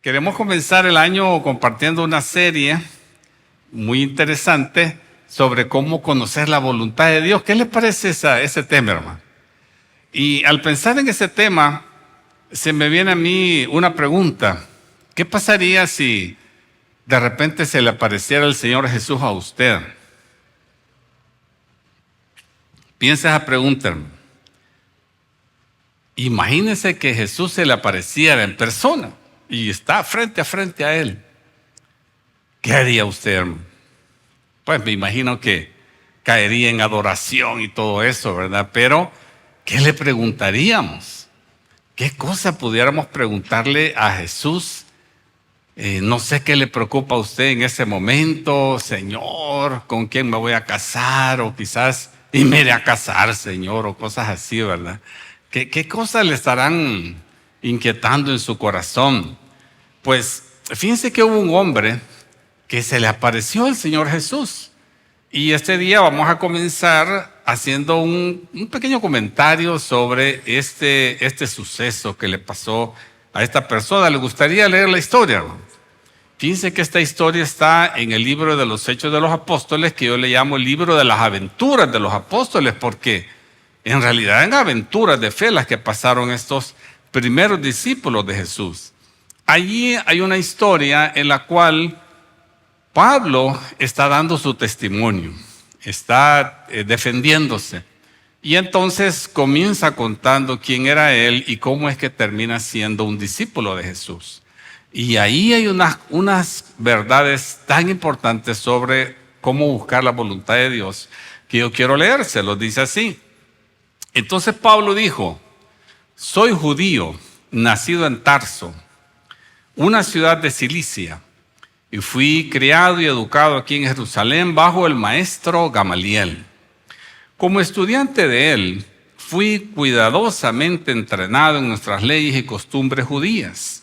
Queremos comenzar el año compartiendo una serie muy interesante sobre cómo conocer la voluntad de Dios. ¿Qué les parece ese tema, hermano? Y al pensar en ese tema, se me viene a mí una pregunta. ¿Qué pasaría si de repente se le apareciera el Señor Jesús a usted? Piensa esa pregunta, hermano. Imagínese que Jesús se le apareciera en persona y está frente a frente a él. ¿Qué haría usted, hermano? Pues me imagino que caería en adoración y todo eso, ¿verdad? Pero, ¿qué le preguntaríamos? ¿Qué cosa pudiéramos preguntarle a Jesús? No sé qué le preocupa a usted en ese momento, Señor, ¿con quién me voy a casar? O quizás, y me iré a casar, Señor, o cosas así, ¿verdad? ¿Qué cosas le estarán inquietando en su corazón? Pues fíjense que hubo un hombre que se le apareció el Señor Jesús. Y este día vamos a comenzar haciendo un pequeño comentario sobre este suceso que le pasó a esta persona. ¿Le gustaría leer la historia? Fíjense que esta historia está en el libro de los Hechos de los Apóstoles, que yo le llamo el libro de las aventuras de los apóstoles, porque en realidad eran aventuras de fe las que pasaron estos primeros discípulos de Jesús. Allí hay una historia en la cual Pablo está dando su testimonio, está defendiéndose. Y entonces comienza contando quién era él y cómo es que termina siendo un discípulo de Jesús. Y ahí hay unas verdades tan importantes sobre cómo buscar la voluntad de Dios que yo quiero leer. Se los dice así. Entonces Pablo dijo: soy judío, nacido en Tarso, una ciudad de Cilicia, y fui criado y educado aquí en Jerusalén bajo el maestro Gamaliel. Como estudiante de él, fui cuidadosamente entrenado en nuestras leyes y costumbres judías.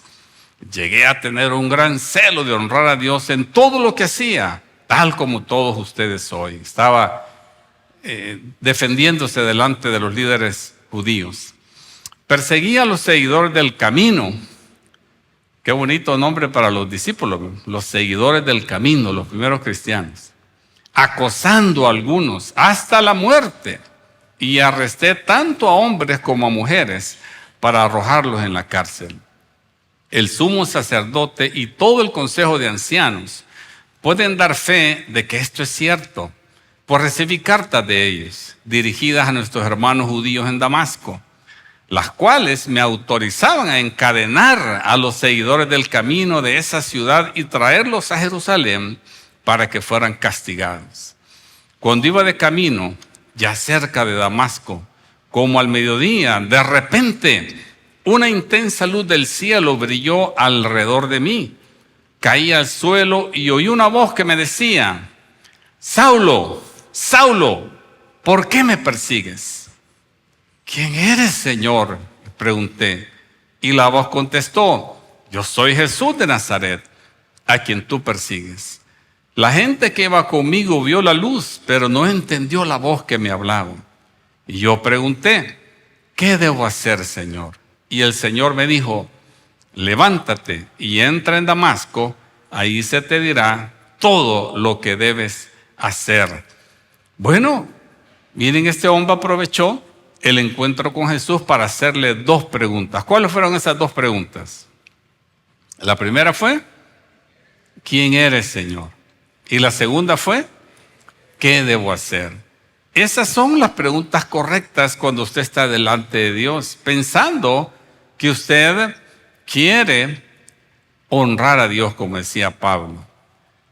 Llegué a tener un gran celo de honrar a Dios en todo lo que hacía, tal como todos ustedes hoy. Estaba defendiéndose delante de los líderes judíos. Perseguía a los seguidores del camino. Qué bonito nombre para los discípulos, los seguidores del camino, los primeros cristianos. Acosando a algunos hasta la muerte, y arresté tanto a hombres como a mujeres para arrojarlos en la cárcel. El sumo sacerdote y todo el consejo de ancianos pueden dar fe de que esto es cierto, pues recibí cartas de ellos, dirigidas a nuestros hermanos judíos en Damasco, las cuales me autorizaban a encadenar a los seguidores del camino de esa ciudad y traerlos a Jerusalén para que fueran castigados. Cuando iba de camino, ya cerca de Damasco, como al mediodía, de repente una intensa luz del cielo brilló alrededor de mí. Caí al suelo y oí una voz que me decía: Saulo, Saulo, ¿por qué me persigues? ¿Quién eres, Señor?, pregunté. Y la voz contestó: yo soy Jesús de Nazaret, a quien tú persigues. La gente que iba conmigo vio la luz, pero no entendió la voz que me hablaba. Y yo pregunté: ¿qué debo hacer, Señor? Y el Señor me dijo: levántate y entra en Damasco, ahí se te dirá todo lo que debes hacer. Bueno, miren, este hombre aprovechó el encuentro con Jesús para hacerle dos preguntas. ¿Cuáles fueron esas dos preguntas? La primera fue: ¿quién eres, Señor? Y la segunda fue: ¿qué debo hacer? Esas son las preguntas correctas cuando usted está delante de Dios, pensando que usted quiere honrar a Dios, como decía Pablo.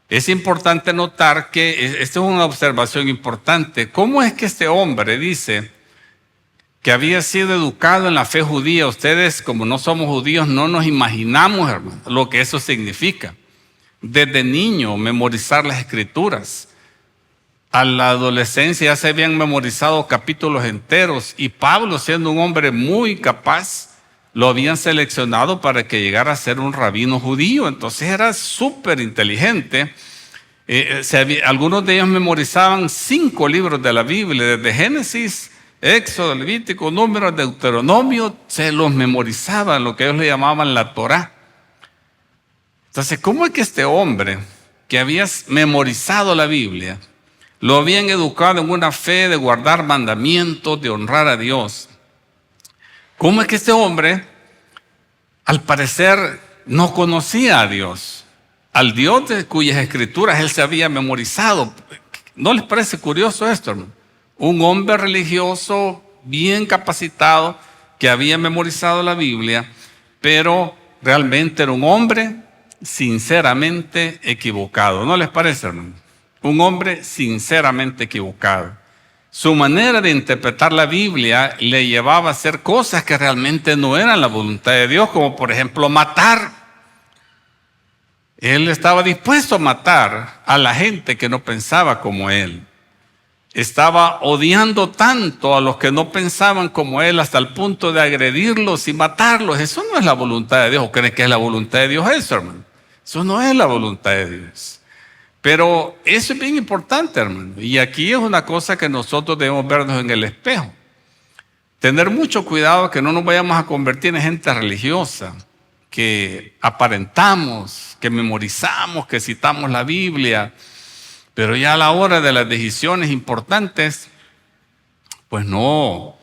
Es importante notar que esta es una observación importante. ¿Cómo es que este hombre dice que había sido educado en la fe judía? Ustedes, como no somos judíos, no nos imaginamos, hermano, lo que eso significa. Desde niño, memorizar las escrituras. A la adolescencia ya se habían memorizado capítulos enteros, y Pablo, siendo un hombre muy capaz, lo habían seleccionado para que llegara a ser un rabino judío. Entonces era súper inteligente. Algunos de ellos memorizaban 5 libros de la Biblia, desde Génesis, Éxodo, Levítico, Números, Deuteronomio. Se los memorizaban, lo que ellos le llamaban la Torá. Entonces, ¿cómo es que este hombre que había memorizado la Biblia, lo habían educado en una fe de guardar mandamientos, de honrar a Dios? ¿Cómo es que este hombre, al parecer, no conocía a Dios? Al Dios de cuyas escrituras él se había memorizado. ¿No les parece curioso esto, hermano? Un hombre religioso, bien capacitado, que había memorizado la Biblia, pero realmente era un hombre sinceramente equivocado. ¿No les parece, hermano? Un hombre sinceramente equivocado. Su manera de interpretar la Biblia le llevaba a hacer cosas que realmente no eran la voluntad de Dios, como por ejemplo matar. Él estaba dispuesto a matar a la gente que no pensaba como él. Estaba odiando tanto a los que no pensaban como él hasta el punto de agredirlos y matarlos. Eso no es la voluntad de Dios. ¿O creen que es la voluntad de Dios eso, hermano? Eso no es la voluntad de Dios. Pero eso es bien importante, hermano. Y aquí es una cosa que nosotros debemos vernos en el espejo. Tener mucho cuidado que no nos vayamos a convertir en gente religiosa, que aparentamos, que memorizamos, que citamos la Biblia, pero ya a la hora de las decisiones importantes, pues no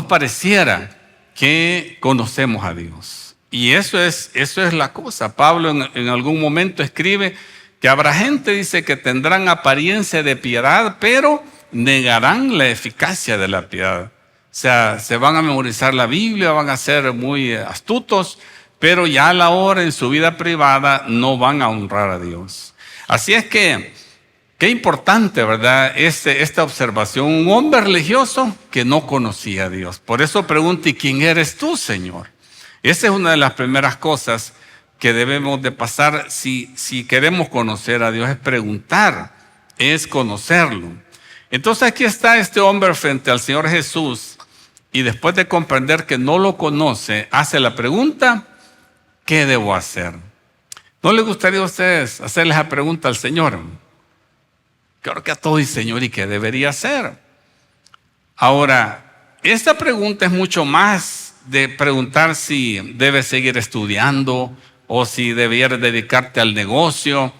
pareciera que conocemos a Dios. Y eso es la cosa. Pablo en algún momento escribe que habrá gente, dice, que tendrán apariencia de piedad, pero negarán la eficacia de la piedad. O sea, se van a memorizar la Biblia, van a ser muy astutos, pero ya a la hora en su vida privada no van a honrar a Dios. Así es que, qué importante, ¿verdad? Esta observación. Un hombre religioso que no conocía a Dios. Por eso pregunta, ¿y quién eres tú, Señor? Esa es una de las primeras cosas que debemos de pasar si queremos conocer a Dios, es preguntar, es conocerlo. Entonces aquí está este hombre frente al Señor Jesús y después de comprender que no lo conoce, hace la pregunta, ¿qué debo hacer? ¿No les gustaría a ustedes hacerles la pregunta al Señor? Claro que a todos, y Señor, ¿y qué debería hacer? Ahora, esta pregunta es mucho más de preguntar si debes seguir estudiando o si debieras dedicarte al negocio.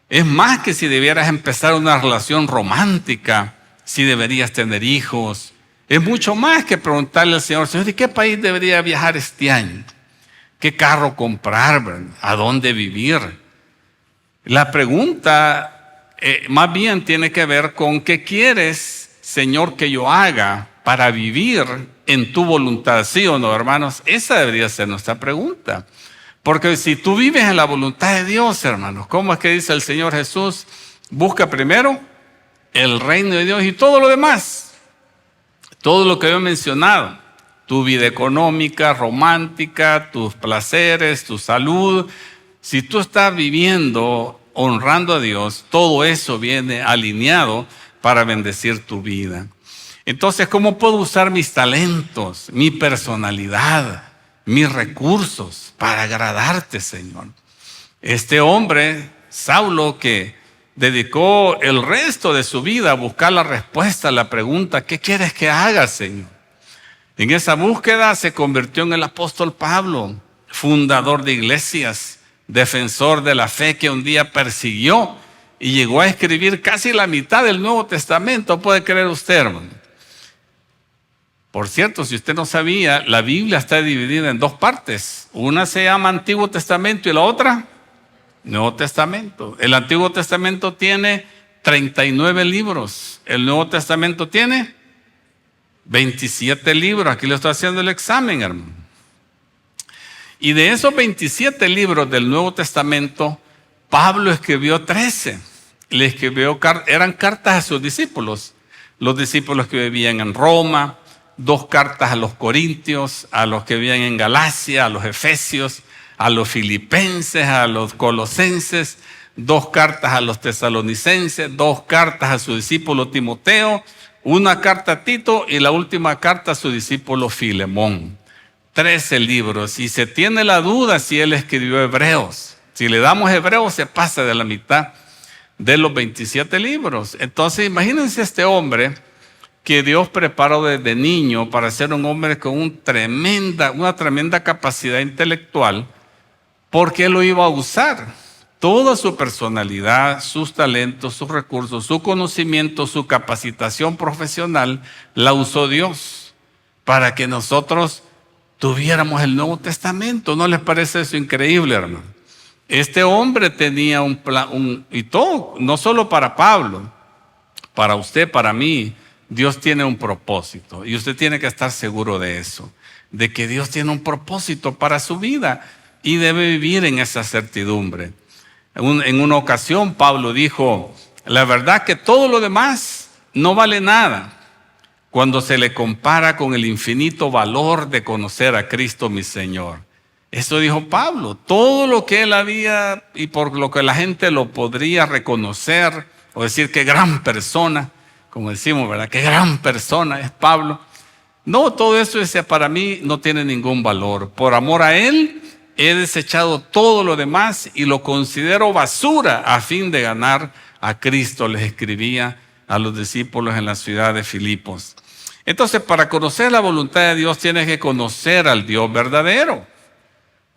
Es más que si debieras empezar una relación romántica, si deberías tener hijos. Es mucho más que preguntarle al Señor, Señor, ¿de qué país debería viajar este año? ¿Qué carro comprar? ¿A dónde vivir? La pregunta más bien tiene que ver con ¿qué quieres, Señor, que yo haga para vivir en tu voluntad? ¿Sí o no, hermanos? Esa debería ser nuestra pregunta. Porque si tú vives en la voluntad de Dios, hermanos, ¿cómo es que dice el Señor Jesús? Busca primero el reino de Dios y todo lo demás, todo lo que yo he mencionado, tu vida económica, romántica, tus placeres, tu salud. Si tú estás viviendo honrando a Dios, todo eso viene alineado para bendecir tu vida. Entonces, ¿cómo puedo usar mis talentos, mi personalidad, mis recursos para agradarte, Señor? Este hombre, Saulo, que dedicó el resto de su vida a buscar la respuesta a la pregunta, ¿qué quieres que haga, Señor? En esa búsqueda se convirtió en el apóstol Pablo, fundador de iglesias, defensor de la fe que un día persiguió y llegó a escribir casi la mitad del Nuevo Testamento. ¿Puede creer usted, hermano? Por cierto, si usted no sabía, la Biblia está dividida en dos partes. Una se llama Antiguo Testamento y la otra, Nuevo Testamento. El Antiguo Testamento tiene 39 libros. El Nuevo Testamento tiene 27 libros. Aquí le estoy haciendo el examen, hermano. Y de esos 27 libros del Nuevo Testamento, Pablo escribió 13. Eran cartas a sus discípulos. Los discípulos que vivían en Roma, 2 cartas a los corintios, a los que vivían en Galacia, a los efesios, a los filipenses, a los colosenses, 2 cartas a los tesalonicenses, 2 cartas a su discípulo Timoteo, 1 carta a Tito y la última carta a su discípulo Filemón. 13 libros. Y se tiene la duda si él escribió Hebreos. Si le damos Hebreos, se pasa de la mitad de los 27 libros. Entonces, imagínense este hombre que Dios preparó desde niño para ser un hombre con una tremenda capacidad intelectual, porque Él lo iba a usar. Toda su personalidad, sus talentos, sus recursos, su conocimiento, su capacitación profesional, la usó Dios para que nosotros tuviéramos el Nuevo Testamento. ¿No les parece eso increíble, hermano? Este hombre tenía un plan, y todo, no solo para Pablo, para usted, para mí, Dios tiene un propósito. Y usted tiene que estar seguro de eso, de que Dios tiene un propósito para su vida y debe vivir en esa certidumbre. En una ocasión Pablo dijo, la verdad que todo lo demás no vale nada cuando se le compara con el infinito valor de conocer a Cristo mi Señor. Eso dijo Pablo. Todo lo que él había y por lo que la gente lo podría reconocer o decir qué gran persona, como decimos, ¿verdad? Qué gran persona es Pablo. No, todo eso para mí no tiene ningún valor. Por amor a Él he desechado todo lo demás y lo considero basura a fin de ganar a Cristo, les escribía a los discípulos en la ciudad de Filipos. Entonces, para conocer la voluntad de Dios tienes que conocer al Dios verdadero.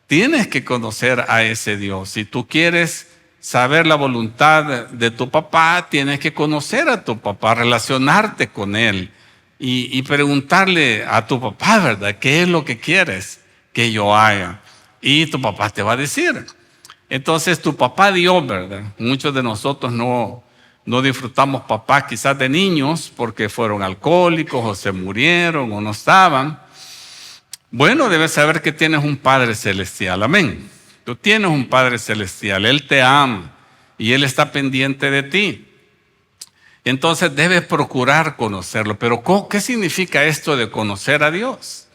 Tienes que conocer a ese Dios. Si tú quieres saber la voluntad de tu papá, tienes que conocer a tu papá, relacionarte con él y preguntarle a tu papá, ¿verdad? ¿Qué es lo que quieres que yo haga? Y tu papá te va a decir. Entonces tu papá Dios, ¿verdad? Muchos de nosotros no disfrutamos papás quizás de niños porque fueron alcohólicos o se murieron o no estaban. Bueno, debes saber que tienes un Padre Celestial, amén. Tú tienes un Padre Celestial, Él te ama y Él está pendiente de ti. Entonces debes procurar conocerlo. Pero ¿qué significa esto de conocer a Dios?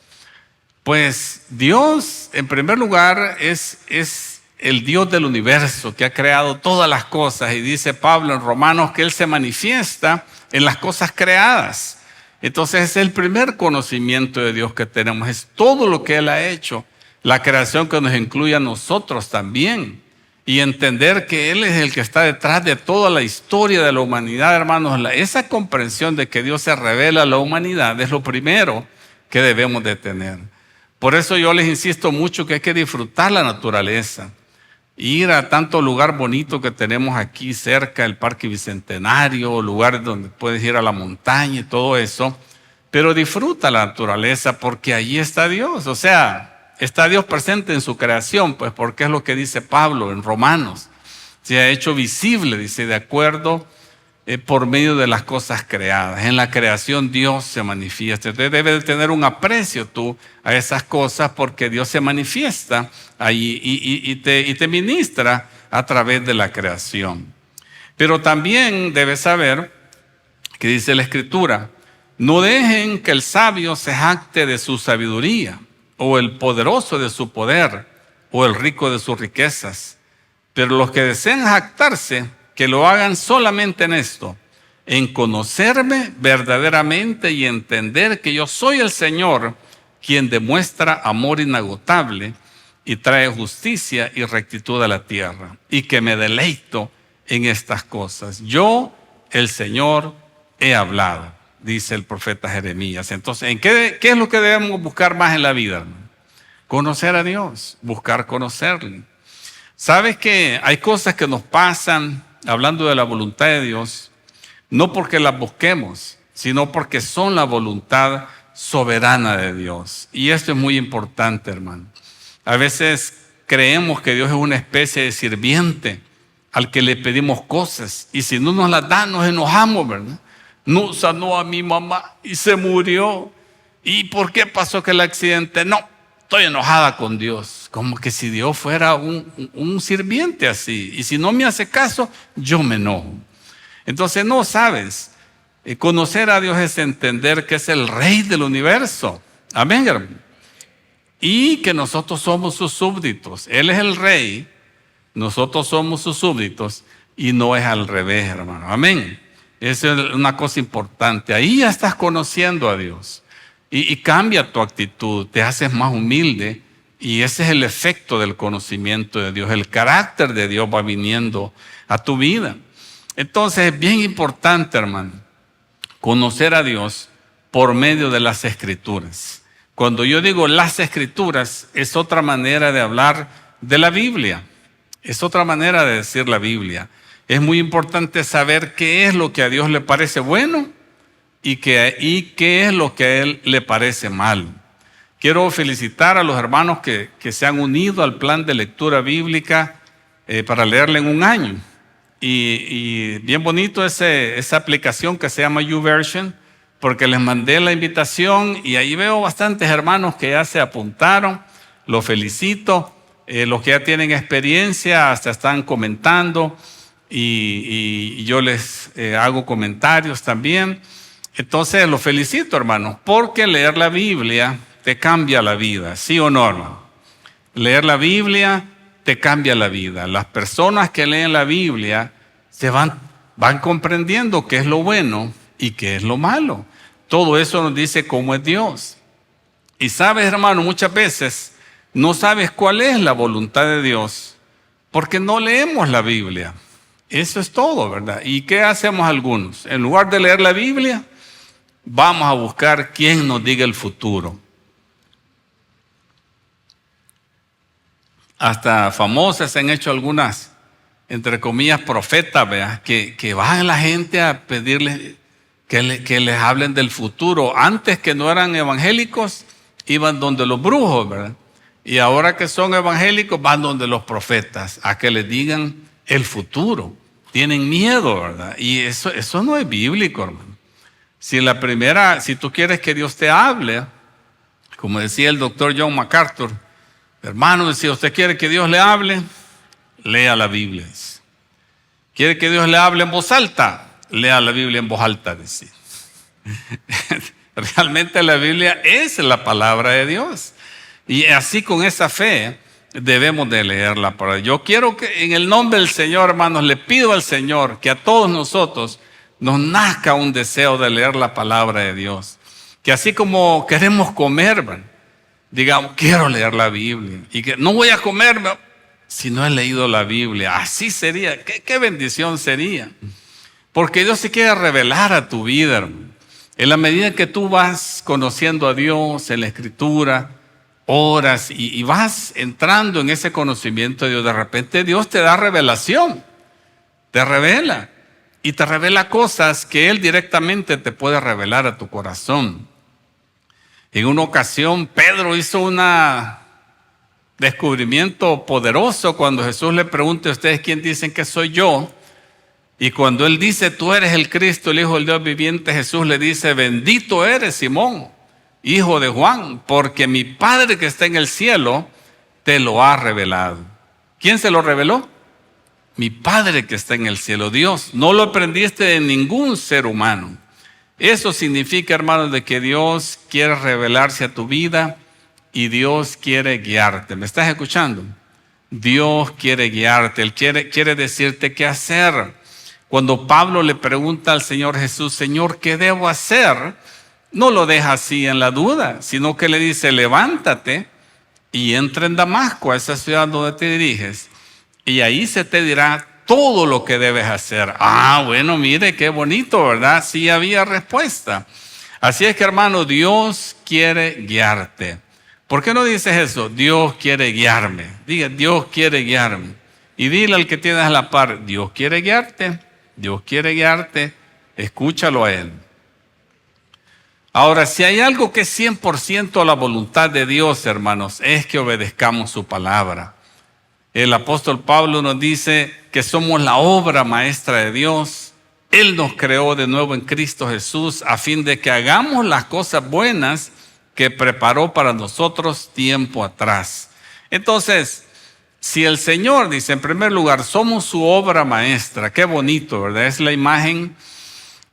Pues Dios, en primer lugar, es el Dios del universo que ha creado todas las cosas. Y dice Pablo en Romanos que Él se manifiesta en las cosas creadas. Entonces es el primer conocimiento de Dios que tenemos, es todo lo que Él ha hecho, la creación que nos incluye a nosotros también, y entender que Él es el que está detrás de toda la historia de la humanidad, hermanos. Esa comprensión de que Dios se revela a la humanidad es lo primero que debemos de tener. Por eso yo les insisto mucho que hay que disfrutar la naturaleza, ir a tanto lugar bonito que tenemos aquí cerca, el Parque Bicentenario, lugares donde puedes ir a la montaña y todo eso, pero disfruta la naturaleza porque allí está Dios. O sea, está Dios presente en su creación, pues porque es lo que dice Pablo en Romanos. Se ha hecho visible, dice, de acuerdo por medio de las cosas creadas. En la creación Dios se manifiesta. Entonces debes de tener un aprecio tú a esas cosas porque Dios se manifiesta ahí y te ministra a través de la creación. Pero también debes saber que dice la Escritura, no dejen que el sabio se jacte de su sabiduría, o el poderoso de su poder, o el rico de sus riquezas. Pero los que deseen jactarse, que lo hagan solamente en esto, en conocerme verdaderamente y entender que yo soy el Señor, quien demuestra amor inagotable y trae justicia y rectitud a la tierra, y que me deleito en estas cosas. Yo, el Señor, he hablado, dice el profeta Jeremías. Entonces, ¿qué es lo que debemos buscar más en la vida, hermano? Conocer a Dios, buscar conocerle. ¿Sabes que hay cosas que nos pasan, hablando de la voluntad de Dios, no porque las busquemos, sino porque son la voluntad soberana de Dios? Y esto es muy importante, hermano. A veces creemos que Dios es una especie de sirviente al que le pedimos cosas y si no nos las da nos enojamos, ¿verdad? No sanó a mi mamá y se murió. ¿Y por qué pasó aquel accidente? No, estoy enojada con Dios. Como que si Dios fuera un sirviente así. Y si no me hace caso, yo me enojo. Entonces no, sabes, conocer a Dios es entender que es el Rey del universo. Amén, hermano. Y que nosotros somos sus súbditos. Él es el Rey, nosotros somos sus súbditos y no es al revés, hermano. Amén. Esa es una cosa importante. Ahí ya estás conociendo a Dios y cambia tu actitud, te haces más humilde y ese es el efecto del conocimiento de Dios. El carácter de Dios va viniendo a tu vida. Entonces es bien importante, hermano, conocer a Dios por medio de las Escrituras. Cuando yo digo las Escrituras, es otra manera de hablar de la Biblia. Es otra manera de decir la Biblia. Es muy importante saber qué es lo que a Dios le parece bueno y qué es lo que a Él le parece mal. Quiero felicitar a los hermanos que se han unido al plan de lectura bíblica para leerla en un año. Y bien bonito esa aplicación que se llama YouVersion, porque les mandé la invitación y ahí veo bastantes hermanos que ya se apuntaron. Los felicito. Los que ya tienen experiencia hasta están comentando y yo les hago comentarios también. Entonces los felicito, hermanos, porque leer la Biblia te cambia la vida, ¿sí o no, hermano? Leer la Biblia te cambia la vida. Las personas que leen la Biblia van comprendiendo qué es lo bueno y qué es lo malo. Todo eso nos dice cómo es Dios. Y sabes, hermano, muchas veces no sabes cuál es la voluntad de Dios porque no leemos la Biblia. Eso es todo, ¿verdad? ¿Y qué hacemos algunos? En lugar de leer la Biblia, vamos a buscar quién nos diga el futuro. Hasta famosas se han hecho algunas, entre comillas, profetas, ¿verdad? Que van la gente a pedirles que les hablen del futuro. Antes, que no eran evangélicos, iban donde los brujos, ¿verdad? Y ahora que son evangélicos, van donde los profetas a que les digan el futuro. Tienen miedo, ¿verdad? Y eso no es bíblico, hermano. Si tú quieres que Dios te hable, como decía el doctor John MacArthur, hermano, si usted quiere que Dios le hable, lea la Biblia. ¿Quiere que Dios le hable en voz alta? Lea la Biblia en voz alta, decía. Realmente la Biblia es la palabra de Dios. Y así, con esa fe, debemos de leerla. Yo quiero que en el nombre del Señor, hermanos, le pido al Señor que a todos nosotros nos nazca un deseo de leer la palabra de Dios. Que así como queremos comer, digamos, quiero leer la Biblia. Y que no voy a comer si no he leído la Biblia. Así sería. ¿Qué bendición sería? Porque Dios se quiere revelar a tu vida, hermano. En la medida que tú vas conociendo a Dios en la Escritura, oras y vas entrando en ese conocimiento de Dios, de repente Dios te da revelación, te revela y te revela cosas que Él directamente te puede revelar a tu corazón. En una ocasión Pedro hizo un descubrimiento poderoso cuando Jesús le pregunta a ustedes quién dicen que soy yo. Y cuando Él dice, tú eres el Cristo, el Hijo del Dios viviente, Jesús le dice, bendito eres, Simón, hijo de Juan, porque mi Padre que está en el cielo te lo ha revelado. ¿Quién se lo reveló? Mi Padre que está en el cielo, Dios. No lo aprendiste de ningún ser humano. Eso significa, hermanos, de que Dios quiere revelarse a tu vida y Dios quiere guiarte. ¿Me estás escuchando? Dios quiere guiarte, Él quiere decirte qué hacer. Cuando Pablo le pregunta al Señor Jesús, Señor, ¿qué debo hacer? No lo deja así en la duda, sino que le dice, levántate y entra en Damasco, a esa ciudad donde te diriges, y ahí se te dirá todo lo que debes hacer. Bueno, mire, qué bonito, ¿verdad? Sí había respuesta. Así es que, hermano, Dios quiere guiarte. ¿Por qué no dices eso? Dios quiere guiarme. Diga, Dios quiere guiarme. Y dile al que tienes a la par, Dios quiere guiarte. Dios quiere guiarte, escúchalo a Él. Ahora, si hay algo que es 100% la voluntad de Dios, hermanos, es que obedezcamos su palabra. El apóstol Pablo nos dice que somos la obra maestra de Dios. Él nos creó de nuevo en Cristo Jesús a fin de que hagamos las cosas buenas que preparó para nosotros tiempo atrás. Entonces, si el Señor dice, en primer lugar, somos su obra maestra, qué bonito, ¿verdad? Es la imagen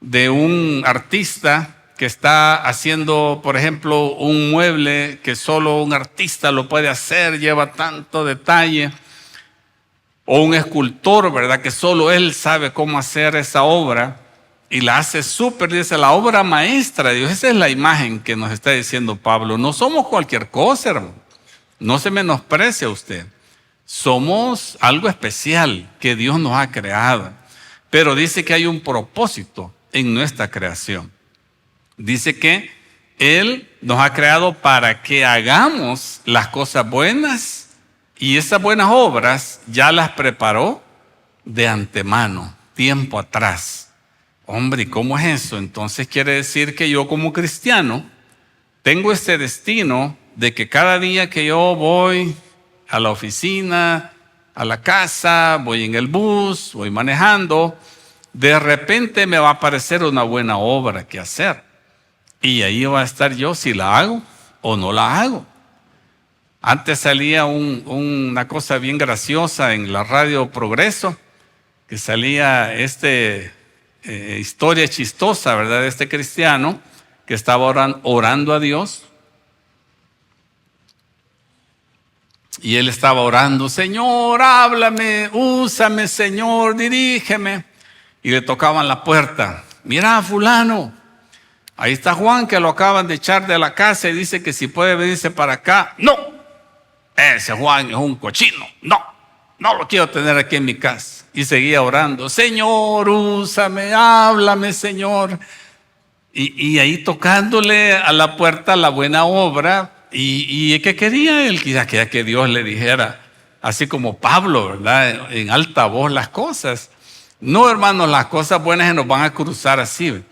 de un artista que está haciendo, por ejemplo, un mueble que solo un artista lo puede hacer, lleva tanto detalle. O un escultor, ¿verdad? Que solo él sabe cómo hacer esa obra y la hace súper, dice, la obra maestra de Dios. Esa es la imagen que nos está diciendo Pablo. No somos cualquier cosa, hermano. No se menosprecie a usted. Somos algo especial que Dios nos ha creado. Pero dice que hay un propósito en nuestra creación. Dice que Él nos ha creado para que hagamos las cosas buenas Y esas buenas obras ya las preparó de antemano, tiempo atrás. Hombre, ¿y cómo es eso? Entonces quiere decir que yo como cristiano tengo este destino de que cada día que yo voy a la oficina, a la casa, voy en el bus, voy manejando, de repente me va a aparecer una buena obra que hacer. Y ahí va a estar yo si la hago o no la hago. Antes salía una cosa bien graciosa en la radio Progreso, que salía historia chistosa, ¿verdad? De este cristiano que estaba orando a Dios. Y él estaba orando: Señor, háblame, úsame, Señor, dirígeme. Y le tocaban la puerta: mira, fulano, ahí está Juan, que lo acaban de echar de la casa y dice que si puede venirse para acá. No, ese Juan es un cochino, no lo quiero tener aquí en mi casa. Y seguía orando: Señor, úsame, háblame, Señor. Y ahí tocándole a la puerta la buena obra. ¿Y qué quería él? Quizás quería que Dios le dijera, así como Pablo, ¿verdad?, en alta voz las cosas. No, hermanos, las cosas buenas se nos van a cruzar así.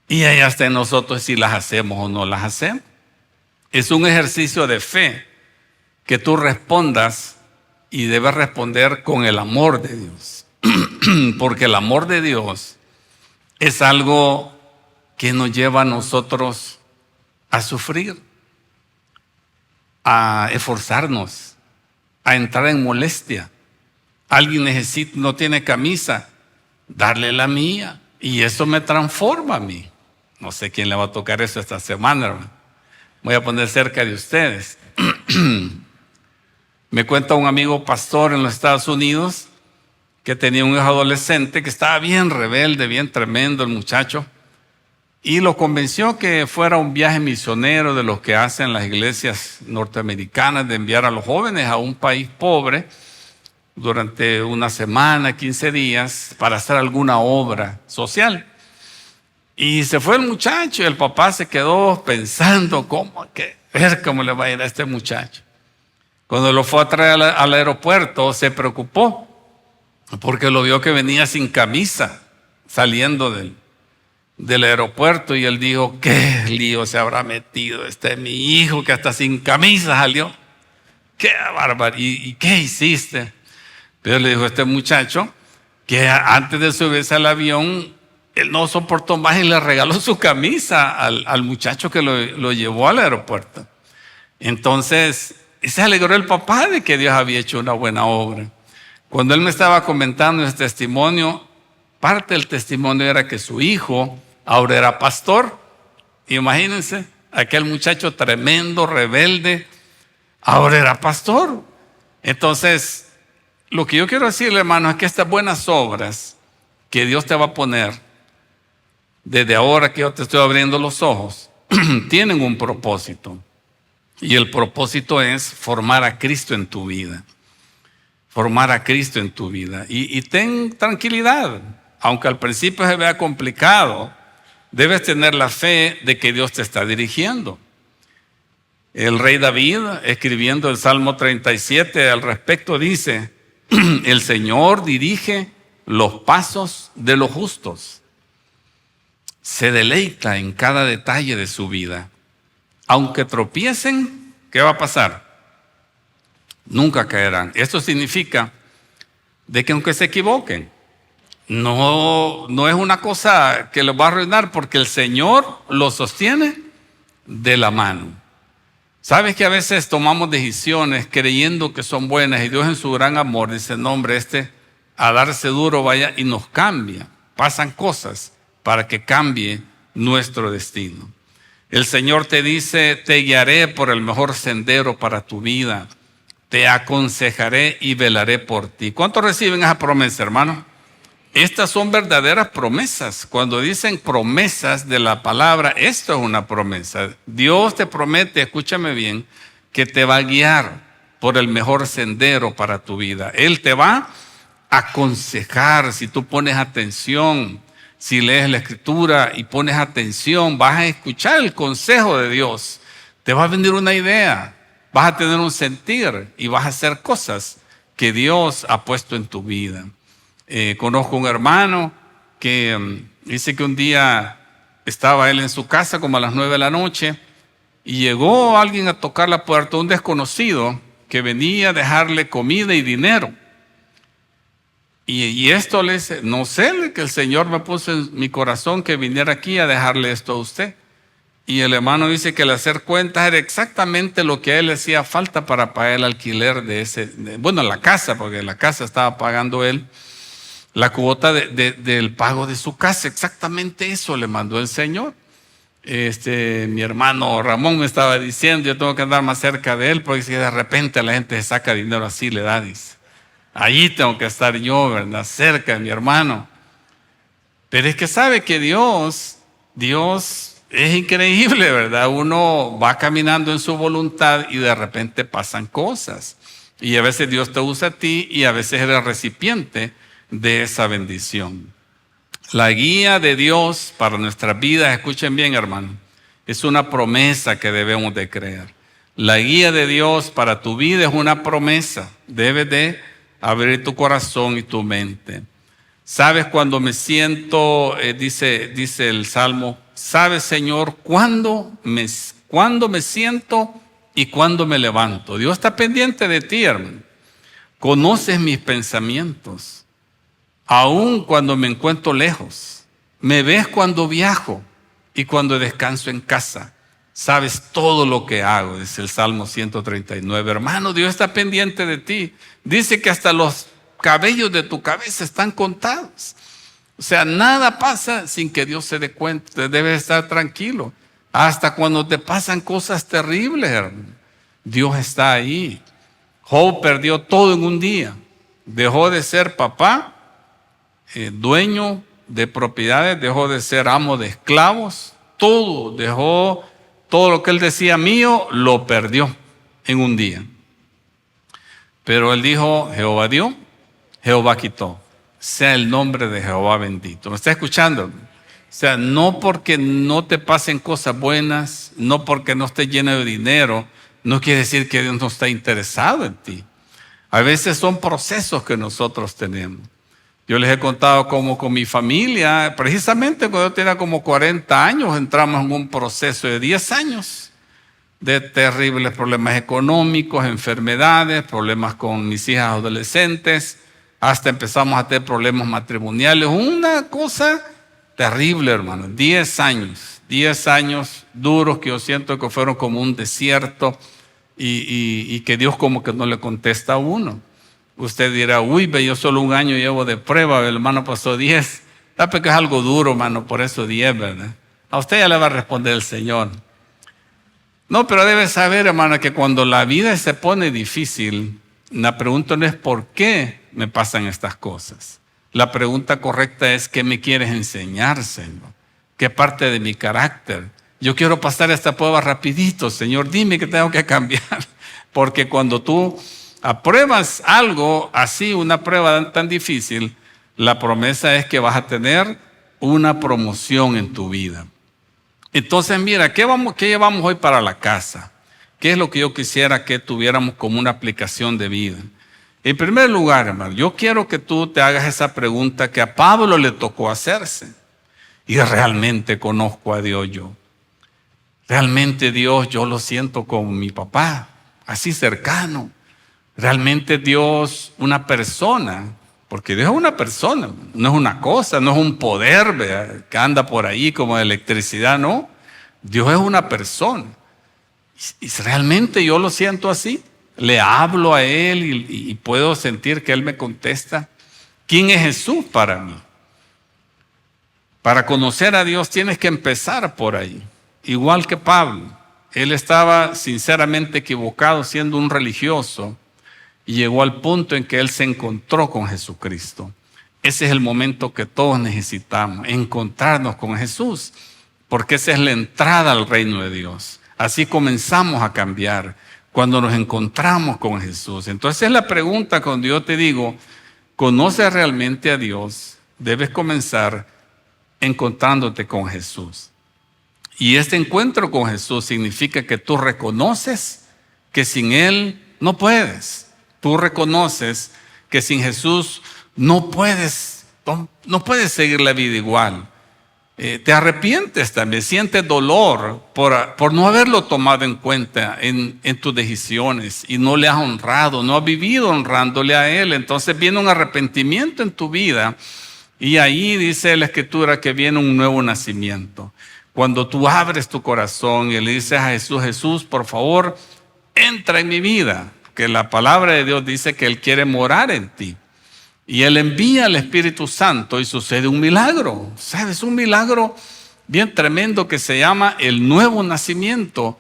Y ahí hasta en nosotros si las hacemos o no las hacemos. Es un ejercicio de fe que tú respondas, y debes responder con el amor de Dios. Porque el amor de Dios es algo que nos lleva a nosotros a sufrir, a esforzarnos, a entrar en molestia. Alguien necesita, no tiene camisa, darle la mía, y eso me transforma a mí. No sé quién le va a tocar eso esta semana, hermano. Voy a poner cerca de ustedes. Me cuenta un amigo pastor en los Estados Unidos que tenía un hijo adolescente que estaba bien rebelde, bien tremendo el muchacho, y lo convenció que fuera un viaje misionero de los que hacen las iglesias norteamericanas, de enviar a los jóvenes a un país pobre durante una semana, 15 días, para hacer alguna obra social. Y se fue el muchacho y el papá se quedó pensando ver cómo le va a ir a este muchacho. Cuando lo fue a traer al aeropuerto, se preocupó porque lo vio que venía sin camisa saliendo del aeropuerto, y él dijo: qué lío se habrá metido mi hijo, que hasta sin camisa salió. Qué bárbaro. ¿Y qué hiciste? Pero le dijo este muchacho que antes de subirse al avión, él no soportó más y le regaló su camisa al muchacho que lo llevó al aeropuerto. Entonces se alegró el papá de que Dios había hecho una buena obra. Cuando él me estaba comentando ese testimonio, parte del testimonio era que su hijo ahora era pastor. Imagínense, aquel muchacho tremendo, rebelde, ahora era pastor. Entonces, lo que yo quiero decirle, hermano, es que estas buenas obras que Dios te va a poner, desde ahora que yo te estoy abriendo los ojos, tienen un propósito. Y el propósito es formar a Cristo en tu vida. Formar a Cristo en tu vida. Y ten tranquilidad. Aunque al principio se vea complicado, debes tener la fe de que Dios te está dirigiendo. El rey David, escribiendo el Salmo 37 al respecto, dice: el Señor dirige los pasos de los justos. Se deleita en cada detalle de su vida. Aunque tropiecen, ¿qué va a pasar? Nunca caerán. Esto significa de que aunque se equivoquen, no es una cosa que los va a arruinar, porque el Señor los sostiene de la mano. ¿Sabes que a veces tomamos decisiones creyendo que son buenas, y Dios en su gran amor dice: no, hombre, a darse duro vaya, y nos cambia? Pasan cosas para que cambie nuestro destino. El Señor te dice: te guiaré por el mejor sendero para tu vida, te aconsejaré y velaré por ti. ¿Cuántos reciben esa promesa, hermano? Estas son verdaderas promesas. Cuando dicen promesas de la palabra, esto es una promesa. Dios te promete, escúchame bien, que te va a guiar por el mejor sendero para tu vida. Él te va a aconsejar. Si tú pones atención, si lees la Escritura y pones atención, vas a escuchar el consejo de Dios. Te va a venir una idea. vas a tener un sentir y vas a hacer cosas que Dios ha puesto en tu vida. Conozco un hermano que dice que un día estaba él en su casa como a las 9 de la noche y llegó alguien a tocar la puerta, un desconocido que venía a dejarle comida y dinero. Y esto le dice, no sé, que el Señor me puso en mi corazón que viniera aquí a dejarle esto a usted. Y el hermano dice que el hacer cuentas era exactamente lo que a él le hacía falta para pagar el alquiler la casa, porque la casa estaba pagando él, la cuota del pago de su casa. Exactamente eso le mandó el Señor. Mi hermano Ramón me estaba diciendo, yo tengo que andar más cerca de él, porque si de repente la gente se saca dinero así, le da, dice. Allí tengo que estar yo, ¿verdad? Cerca de mi hermano. Pero es que sabe que Dios es increíble, ¿verdad? Uno va caminando en su voluntad y de repente pasan cosas. Y a veces Dios te usa a ti y a veces eres recipiente de esa bendición. La guía de Dios para nuestras vidas, escuchen bien, hermano, es una promesa que debemos de creer. La guía de Dios para tu vida es una promesa. Debes de abrir tu corazón y tu mente. ¿Sabes cuando me siento, dice el Salmo, sabes, Señor, cuándo me siento y cuándo me levanto? Dios está pendiente de ti, hermano. Conoces mis pensamientos, aun cuando me encuentro lejos. Me ves cuando viajo y cuando descanso en casa. Sabes todo lo que hago, dice el Salmo 139. Hermano, Dios está pendiente de ti. Dice que hasta los cabellos de tu cabeza están contados. O sea, nada pasa sin que Dios se dé cuenta. Te debes estar tranquilo. Hasta cuando te pasan cosas terribles, hermano, Dios está ahí. Job perdió todo en un día. Dejó de ser papá, dueño de propiedades, dejó de ser amo de esclavos, todo, dejó todo lo que él decía mío, lo perdió en un día. Pero él dijo, Jehová dio, Jehová quitó. Sea el nombre de Jehová bendito. ¿Me está escuchando? O sea, no porque no te pasen cosas buenas, no porque no estés lleno de dinero, no quiere decir que Dios no está interesado en ti. A veces son procesos que nosotros tenemos. Yo les he contado cómo con mi familia, precisamente cuando yo tenía como 40 años, entramos en un proceso de 10 años de terribles problemas económicos, enfermedades, problemas con mis hijas adolescentes, hasta empezamos a tener problemas matrimoniales. Una cosa terrible, hermano. 10 años duros que yo siento que fueron como un desierto y que Dios como que no le contesta a uno. Usted dirá, uy, yo solo un año llevo de prueba, el hermano pasó 10. Sabe que es algo duro, hermano, por eso 10, ¿verdad? A usted ya le va a responder el Señor. No, pero debe saber, hermano, que cuando la vida se pone difícil, la pregunta no es por qué me pasan estas cosas. La pregunta correcta es, ¿qué me quieres enseñar, Señor? ¿Qué parte de mi carácter? Yo quiero pasar esta prueba rapidito, Señor, dime que tengo que cambiar. Porque cuando tú apruebas algo así, una prueba tan difícil, la promesa es que vas a tener una promoción en tu vida. Entonces, mira, ¿qué llevamos hoy para la casa? ¿Qué es lo que yo quisiera que tuviéramos como una aplicación de vida? En primer lugar, hermano, yo quiero que tú te hagas esa pregunta que a Pablo le tocó hacerse. ¿Y realmente conozco a Dios yo? Realmente Dios yo lo siento como mi papá, así cercano. Realmente Dios, una persona, porque Dios es una persona, no es una cosa, no es un poder, ¿verdad?, que anda por ahí como de electricidad, no. Dios es una persona. Y realmente yo lo siento así. Le hablo a Él y puedo sentir que Él me contesta. ¿Quién es Jesús para mí? Para conocer a Dios tienes que empezar por ahí. Igual que Pablo. Él estaba sinceramente equivocado siendo un religioso. Y llegó al punto en que él se encontró con Jesucristo. Ese es el momento que todos necesitamos, encontrarnos con Jesús, porque esa es la entrada al reino de Dios. Así comenzamos a cambiar, cuando nos encontramos con Jesús. Entonces es la pregunta cuando yo te digo, ¿conoces realmente a Dios? Debes comenzar encontrándote con Jesús. Y este encuentro con Jesús significa que tú reconoces que sin Él no puedes. Tú reconoces que sin Jesús no puedes seguir la vida igual. Te arrepientes también, sientes dolor por no haberlo tomado en cuenta en tus decisiones y no le has honrado, no has vivido honrándole a Él. Entonces viene un arrepentimiento en tu vida y ahí dice la Escritura que viene un nuevo nacimiento. Cuando tú abres tu corazón y le dices a Jesús, Jesús, por favor, entra en mi vida, que la palabra de Dios dice que Él quiere morar en ti. Y Él envía al Espíritu Santo y sucede un milagro. ¿Sabes? Un milagro bien tremendo que se llama el nuevo nacimiento.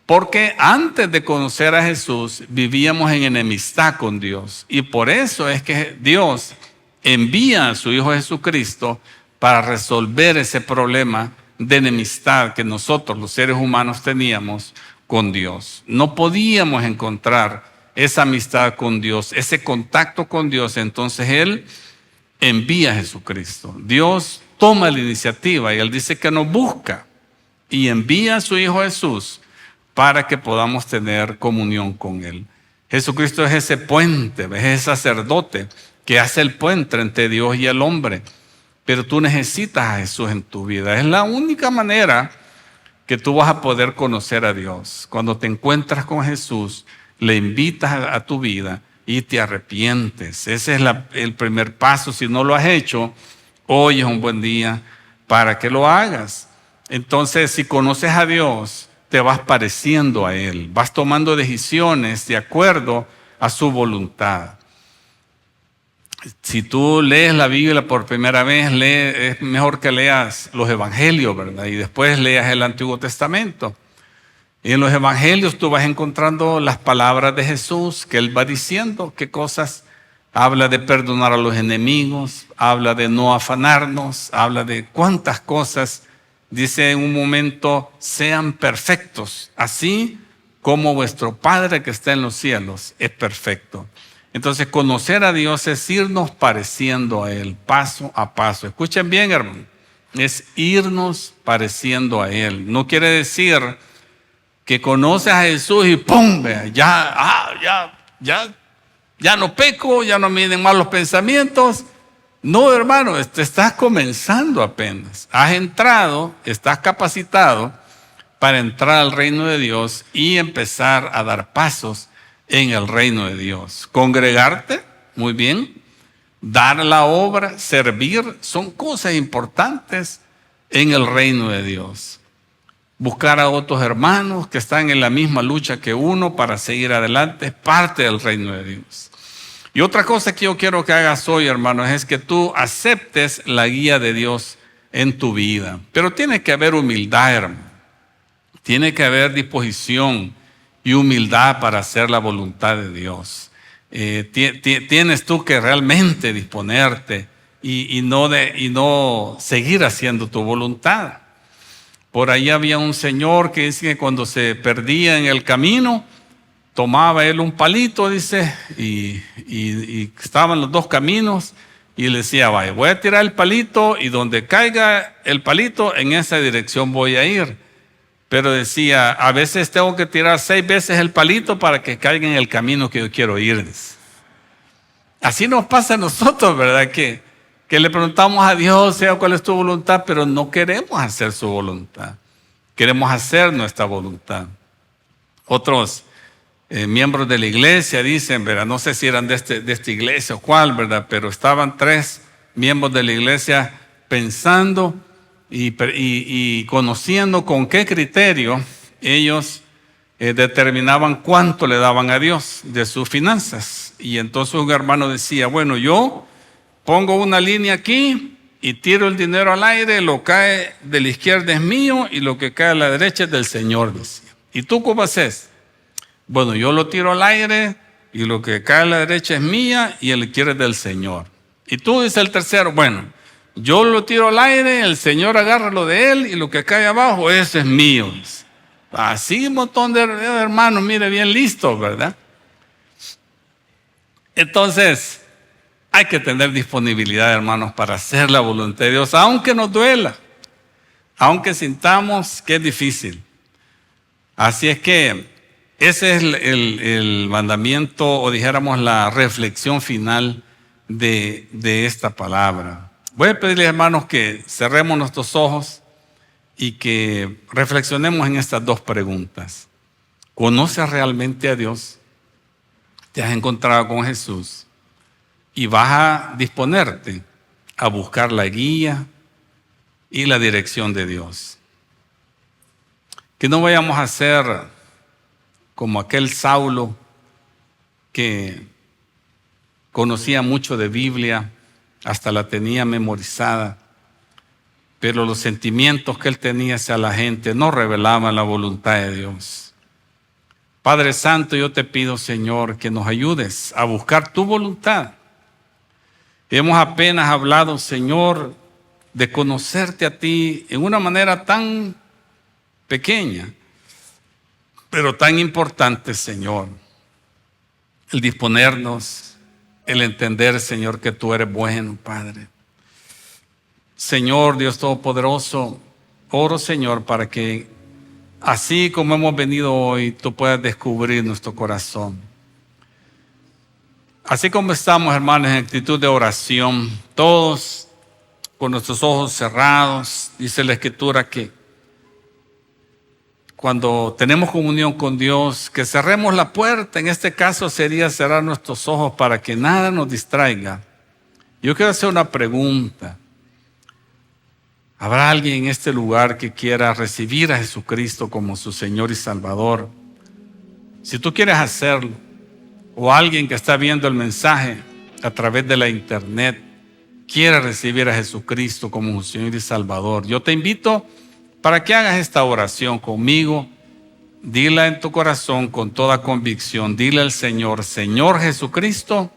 Porque antes de conocer a Jesús vivíamos en enemistad con Dios. Y por eso es que Dios envía a su Hijo Jesucristo para resolver ese problema de enemistad que nosotros los seres humanos teníamos con Dios. No podíamos encontrar esa amistad con Dios, ese contacto con Dios. Entonces Él envía a Jesucristo. Dios toma la iniciativa y Él dice que nos busca y envía a su Hijo Jesús para que podamos tener comunión con Él. Jesucristo es ese puente, es ese sacerdote que hace el puente entre Dios y el hombre. Pero tú necesitas a Jesús en tu vida. Es la única manera que tú vas a poder conocer a Dios. Cuando te encuentras con Jesús, le invitas a tu vida y te arrepientes. Ese es el primer paso. Si no lo has hecho, hoy es un buen día para que lo hagas. Entonces, si conoces a Dios, te vas pareciendo a Él. Vas tomando decisiones de acuerdo a su voluntad. Si tú lees la Biblia por primera vez, es mejor que leas los evangelios, ¿verdad? Y después leas el Antiguo Testamento. Y en los evangelios tú vas encontrando las palabras de Jesús, que Él va diciendo qué cosas. Habla de perdonar a los enemigos, habla de no afanarnos, habla de cuántas cosas. Dice en un momento, sean perfectos, así como vuestro Padre que está en los cielos es perfecto. Entonces, conocer a Dios es irnos pareciendo a Él, paso a paso. Escuchen bien, hermano, es irnos pareciendo a Él. No quiere decir que conoces a Jesús y ¡pum! Ya no peco, ya no me vienen malos pensamientos. No, hermano, te estás comenzando apenas. Has entrado, estás capacitado para entrar al reino de Dios y empezar a dar pasos en el reino de Dios. Congregarte, muy bien. Dar la obra, servir, son cosas importantes en el reino de Dios. Buscar a otros hermanos que están en la misma lucha que uno para seguir adelante es parte del reino de Dios. Y otra cosa que yo quiero que hagas hoy, hermanos, es que tú aceptes la guía de Dios en tu vida. Pero tiene que haber humildad, hermano. Tiene que haber disposición y humildad para hacer la voluntad de Dios. Tienes tú que realmente disponerte y no seguir haciendo tu voluntad. Por ahí había un señor que dice que cuando se perdía en el camino, tomaba él un palito, dice, y estaban los dos caminos, y le decía, vaya, voy a tirar el palito, y donde caiga el palito, en esa dirección voy a ir. Pero decía, a veces tengo que tirar 6 veces el palito para que caiga en el camino que yo quiero ir. Así nos pasa a nosotros, ¿verdad? Que le preguntamos a Dios, sea cuál es tu voluntad, pero no queremos hacer su voluntad. Queremos hacer nuestra voluntad. Otros miembros de la iglesia dicen, ¿verdad? No sé si eran de esta iglesia o cuál, ¿verdad? Pero estaban 3 miembros de la iglesia pensando y conociendo con qué criterio ellos determinaban cuánto le daban a Dios de sus finanzas. Y entonces un hermano decía, bueno, yo pongo una línea aquí y tiro el dinero al aire, lo cae de la izquierda es mío y lo que cae a la derecha es del Señor, decía. ¿Y tú cómo haces? Bueno, yo lo tiro al aire y lo que cae a la derecha es mía y el izquierda es del Señor. Y tú, dice el tercero, bueno, yo lo tiro al aire, el Señor agarra lo de él y lo que cae abajo, ese es mío. Así un montón de hermanos, mire, bien listos, ¿verdad? Entonces, hay que tener disponibilidad, hermanos, para hacer la voluntad de Dios, aunque nos duela, aunque sintamos que es difícil. Así es que Ese es el mandamiento, o dijéramos la reflexión final de esta palabra. Voy a pedirles, hermanos, que cerremos nuestros ojos y que reflexionemos en estas dos preguntas. ¿Conoces realmente a Dios? ¿Te has encontrado con Jesús? Y vas a disponerte a buscar la guía y la dirección de Dios. Que no vayamos a ser como aquel Saulo que conocía mucho de Biblia, hasta la tenía memorizada, pero los sentimientos que él tenía hacia la gente no revelaban la voluntad de Dios. Padre Santo, yo te pido, Señor, que nos ayudes a buscar tu voluntad. Hemos apenas hablado, Señor, de conocerte a ti en una manera tan pequeña, pero tan importante, Señor. El disponernos, el entender, Señor, que tú eres bueno, Padre. Señor, Dios Todopoderoso, oro, Señor, para que así como hemos venido hoy, tú puedas descubrir nuestro corazón. Así como estamos, hermanos, en actitud de oración, todos con nuestros ojos cerrados, dice la Escritura que cuando tenemos comunión con Dios, que cerremos la puerta. En este caso sería cerrar nuestros ojos para que nada nos distraiga. Yo quiero hacer una pregunta. ¿Habrá alguien en este lugar que quiera recibir a Jesucristo como su Señor y Salvador? Si tú quieres hacerlo, o alguien que está viendo el mensaje a través de la internet quiere recibir a Jesucristo como su Señor y Salvador, yo te invito para que hagas esta oración conmigo. Dila en tu corazón con toda convicción. Dile al Señor: Señor Jesucristo,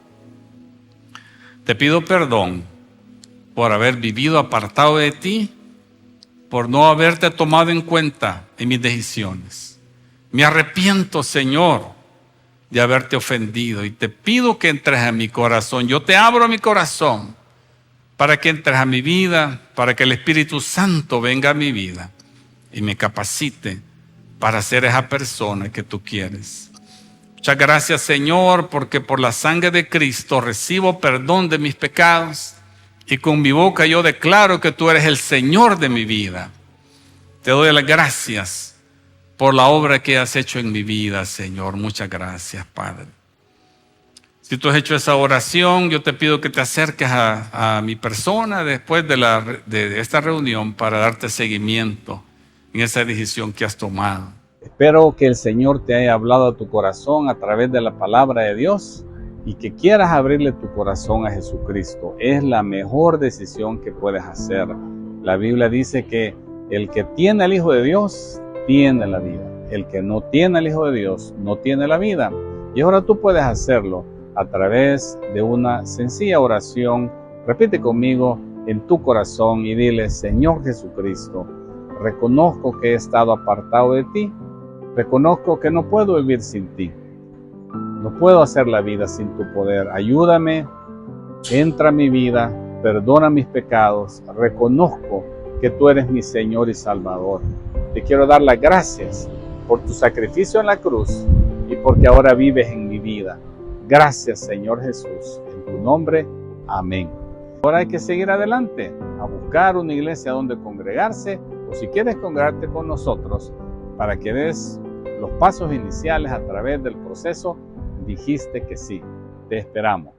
te pido perdón por haber vivido apartado de ti, por no haberte tomado en cuenta en mis decisiones. Me arrepiento, Señor, de haberte ofendido y te pido que entres a mi corazón. Yo te abro mi corazón para que entres a mi vida, para que el Espíritu Santo venga a mi vida y me capacite para ser esa persona que tú quieres. Muchas gracias, Señor, porque por la sangre de Cristo recibo perdón de mis pecados y con mi boca yo declaro que tú eres el Señor de mi vida. Te doy las gracias por la obra que has hecho en mi vida, Señor. Muchas gracias, Padre. Si tú has hecho esa oración, yo te pido que te acerques a mi persona después de esta reunión para darte seguimiento en esa decisión que has tomado. Espero que el Señor te haya hablado a tu corazón a través de la palabra de Dios y que quieras abrirle tu corazón a Jesucristo. Es la mejor decisión que puedes hacer. La Biblia dice que el que tiene al Hijo de Dios tiene la vida. El que no tiene al Hijo de Dios no tiene la vida. Y ahora tú puedes hacerlo a través de una sencilla oración. Repite conmigo en tu corazón y dile: Señor Jesucristo, reconozco que he estado apartado de ti. Reconozco que no puedo vivir sin ti. No puedo hacer la vida sin tu poder. Ayúdame, entra a mi vida, perdona mis pecados. Reconozco que tú eres mi Señor y Salvador. Te quiero dar las gracias por tu sacrificio en la cruz y porque ahora vives en mi vida. Gracias, Señor Jesús. En tu nombre, amén. Ahora hay que seguir adelante, a buscar una iglesia donde congregarse, o si quieres congregarte con nosotros, para que des los pasos iniciales a través del proceso, dijiste que sí. Te esperamos.